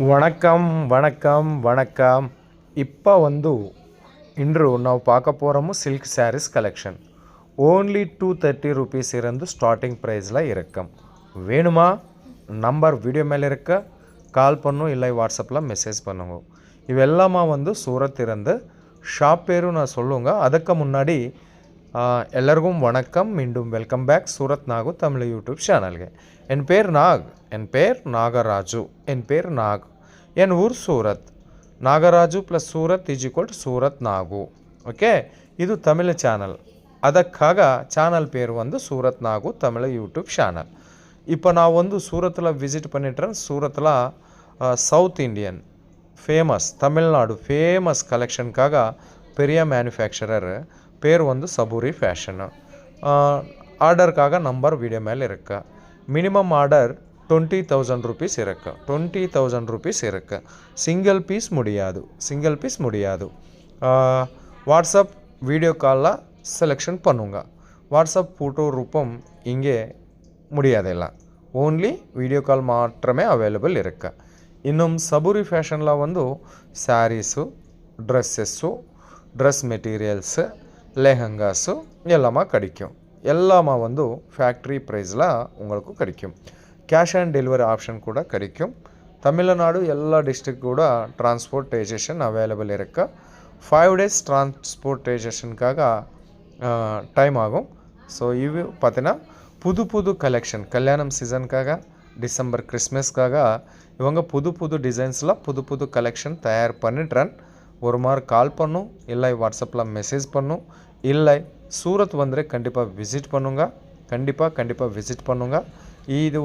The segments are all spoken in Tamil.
வணக்கம் வணக்கம் வணக்கம். இப்போ இன்று ನಾವು பார்க்க போகிறோமு silk sarees collection. Only 230 rupees இருந்து ஸ்டார்டிங் ப்ரைஸில் இருக்கும். வேணுமா? நம்பர் வீடியோ மேலே இருக்க, கால் பண்ணும், இல்லை வாட்ஸ்அப்பில் மெசேஜ் பண்ணுங்க. இவெல்லாமா சூரத் இருந்து ஷாப் பேரு நான் சொல்லுங்க. அதுக்கு முன்னாடி ಎಲ್ಲರಿಗೂ வணக்கம். மீண்டும் welcome back Surat Nagu Tamil YouTube சேனல்ಗೆ. என் பேர் நாகராஜு. என் ஊர் Surat. Nagaraju plus Surat is equal to Surat Nagu. Okay, இது தமிழ் சேனல். ಅದಕ್ಕಾಗ சேனல் பேர் சூரத் நாகு தமிழ் யூடியூப் சேனல். இப்போ நான் சூரத்தில் விசிட் பண்ணிட்டுறேன். சூரத்தில் south Indian famous, Tamil Nadu famous கலெக்ஷனுக்காக பெரிய மேனுஃபேக்சரர் பேர் சபூரி ஃபேஷனு. ஆர்டருக்காக நம்பர் வீடியோ மேலே இருக்கு. மினிமம் ஆர்டர் 20,000 rupees இருக்கு. 20,000 rupees இருக்கு. சிங்கிள் பீஸ் முடியாது. வாட்ஸ்அப் வீடியோ காலில் செலெக்ஷன் பண்ணுங்க. வாட்ஸ்அப் ஃபோட்டோ ரூபம் இங்கே முடியாதில்ல. ஓன்லி வீடியோ கால் மாத்திரமே அவைலபிள் இருக்கு. இன்னும் சபூரி ஃபேஷனில் sarees, dresses, dress materials, lehengas எல்லாமே கிடைக்கும். எல்லாமே ஃபேக்ட்ரி ப்ரைஸில் உங்களுக்கு கிடைக்கும். கேஷ் ஆன் டெலிவரி ஆப்ஷன் கூட கிடைக்கும். தமிழ்நாடு எல்லா டிஸ்ட்ரிக்ட் கூட டிரான்ஸ்போர்ட்டேஷன் அவைலபிள் இருக்குது. 5 days டிரான்ஸ்போர்ட்டேஷனுக்காக டைம் ஆகும். ஸோ இது பார்த்தீங்கன்னா புது கலெக்ஷன் கல்யாணம் சீசனுக்காக, டிசம்பர் கிறிஸ்மஸ்க்காக இவங்க புது டிசைன்ஸில் புது கலெக்ஷன் தயார் பண்ணிட்டுறேன். ஒரு மாதிரி கால் பண்ணும், இல்லை வாட்ஸ்அப்பில் மெசேஜ் பண்ணும், இல்லை சூரத் கண்டிப்பாக விசிட் பண்ணுங்க. கண்டிப்பாக விசிட் பண்ணுங்க. இது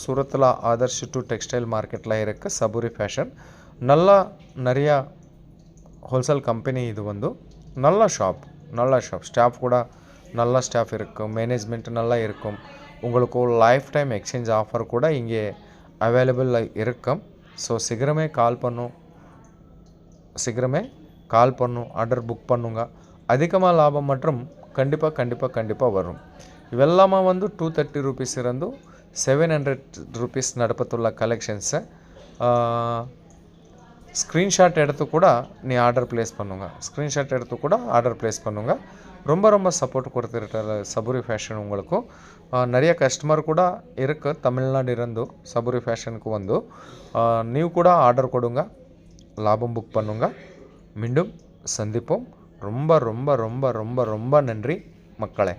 சூரத்தில் ஆதர்ஷ் டு டெக்ஸ்டைல் மார்க்கெட்டில் இருக்க சபூரி ஃபேஷன். நிறையா ஹோல்சேல் கம்பெனி. இது நல்ல ஷாப். ஸ்டாஃப் கூட நல்ல ஸ்டாஃப் இருக்கும். மேனேஜ்மெண்ட் நல்லா இருக்கும். உங்களுக்கு லைஃப் டைம் எக்ஸ்சேஞ்ச் ஆஃபர் கூட இங்கே அவைலபிள் இருக்கும். ஸோ சீக்கிரமே கால் பண்ணும், ஆர்டர் புக் பண்ணுங்க. அதிகமாக லாபம் மற்றும் கண்டிப்பாக வரும். இவெல்லாமா 230 rupees இருந்து 700 rupees நடப்பத்துள்ள கலெக்ஷன்ஸை ஸ்க்ரீன்ஷாட் எடுத்து கூட நீ ஆர்டர் ப்ளேஸ் பண்ணுங்க. ரொம்ப சப்போர்ட் கொடுத்துருக்காரு சபூரி ஃபேஷன். உங்களுக்கு நிறைய கஸ்டமர் கூட இருக்குது தமிழ்நாடு இருந்து சபூரி ஃபேஷனுக்கு ನೀವು கூட ஆர்டர் கொடுங்க, லாபம் புக் பண்ணுங்க. மீண்டும் சந்திப்போம். ரொம்ப நன்றி மக்களே.